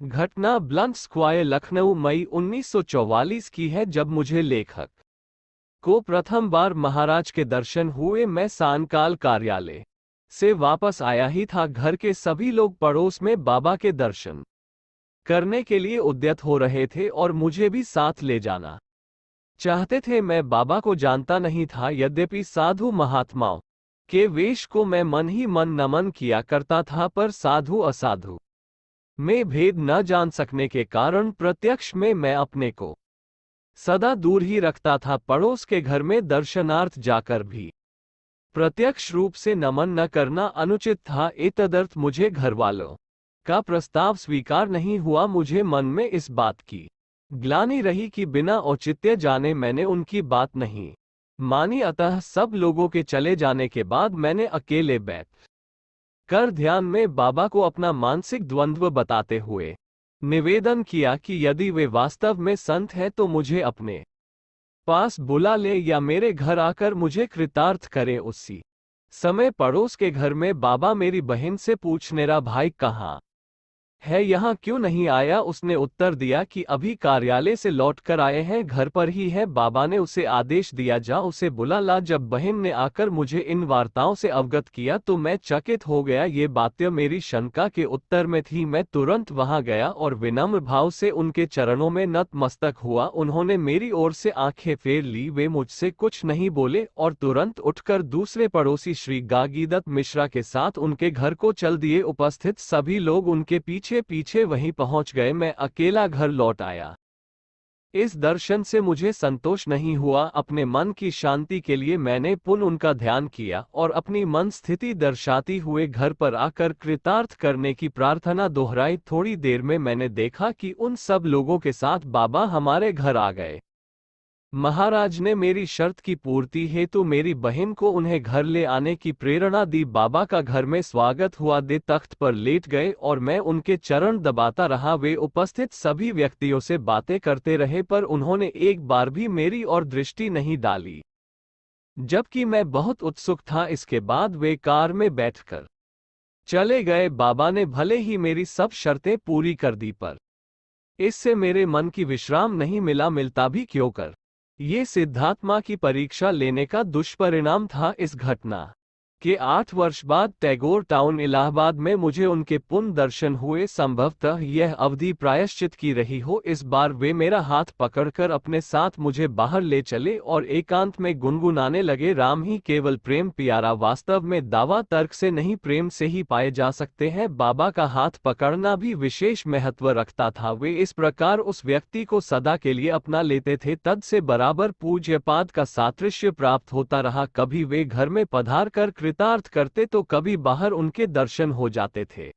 घटना blunt square Lucknow मई 1944 की है, जब मुझे लेखक को प्रथम बार महाराज के दर्शन हुए। मैं सायंकाल कार्यालय से वापस आया ही था। घर के सभी लोग पड़ोस में बाबा के दर्शन करने के लिए उद्यत हो रहे थे और मुझे भी साथ ले जाना चाहते थे। मैं बाबा को जानता नहीं था, यद्यपि साधु महात्माओं के वेश को मैं मन ही मन नमन किया करता था, पर साधु असाधु में भेद न जान सकने के कारण प्रत्यक्ष में मैं अपने को सदा दूर ही रखता था। पड़ोस के घर में दर्शनार्थ जाकर भी प्रत्यक्ष रूप से नमन न करना अनुचित था। एतदर्थ मुझे घरवालों का प्रस्ताव स्वीकार नहीं हुआ। मुझे मन में इस बात की ग्लानि रही कि बिना औचित्य जाने मैंने उनकी बात नहीं मानी। अतः सब लोगों के चले जाने के बाद मैंने अकेले बैठ कर ध्यान में बाबा को अपना मानसिक द्वंद्व बताते हुए निवेदन किया कि यदि वे वास्तव में संत हैं तो मुझे अपने पास बुला ले या मेरे घर आकर मुझे कृतार्थ करें। उसी समय पड़ोस के घर में बाबा मेरी बहन से पूछ, मेरा भाई कहाँ है, यहाँ क्यों नहीं आया? उसने उत्तर दिया कि अभी कार्यालय से लौट कर आए हैं, घर पर ही है। बाबा ने उसे आदेश दिया, जा उसे बुला ला। जब बहन ने आकर मुझे इन वार्ताओं से अवगत किया तो मैं चकित हो गया। ये बातें मेरी शंका के उत्तर में थी। मैं तुरंत वहां गया और विनम्र भाव से उनके चरणों में नतमस्तक हुआ। उन्होंने मेरी ओर से आंखें फेर ली। वे मुझसे कुछ नहीं बोले और तुरंत उठकर दूसरे पड़ोसी श्री गागीदत्त मिश्रा के साथ उनके घर को चल दिए। उपस्थित सभी लोग उनके पीछे पीछे वहीं पहुंच गए। मैं अकेला घर लौट आया। इस दर्शन से मुझे संतोष नहीं हुआ। अपने मन की शांति के लिए मैंने पुनः उनका ध्यान किया और अपनी मन स्थिति दर्शाती हुए घर पर आकर कृतार्थ करने की प्रार्थना दोहराई। थोड़ी देर में मैंने देखा कि उन सब लोगों के साथ बाबा हमारे घर आ गए। महाराज ने मेरी शर्त की पूर्ति हेतु मेरी बहन को उन्हें घर ले आने की प्रेरणा दी। बाबा का घर में स्वागत हुआ। दे तख्त पर लेट गए और मैं उनके चरण दबाता रहा। वे उपस्थित सभी व्यक्तियों से बातें करते रहे, पर उन्होंने एक बार भी मेरी ओर दृष्टि नहीं डाली, जबकि मैं बहुत उत्सुक था। इसके बाद वे कार में बैठकर चले गए। बाबा ने भले ही मेरी सब शर्तें पूरी कर दी, पर इससे मेरे मन की विश्राम नहीं मिला। मिलता भी क्यों कर। ये सिद्धात्मा की परीक्षा लेने का दुष्परिणाम था। इस घटना के 8 वर्ष बाद टैगोर टाउन इलाहाबाद में मुझे उनके पुनः दर्शन हुए। संभवतः यह अवधि प्रायश्चित की रही हो। इस बार वे मेरा हाथ पकड़कर अपने साथ मुझे बाहर ले चले और एकांत में गुनगुनाने लगे, राम ही केवल प्रेम प्यारा, वास्तव में दावा तर्क से नहीं प्रेम से ही पाए जा सकते हैं। बाबा का हाथ पकड़ना भी विशेष महत्व रखता था। वे इस प्रकार उस व्यक्ति को सदा के लिए अपना लेते थे। तद से बराबर पूज्यपाद का सादृश्य प्राप्त होता रहा। कभी वे घर में पधार कर कृतार्थ करते तो कभी बाहर उनके दर्शन हो जाते थे।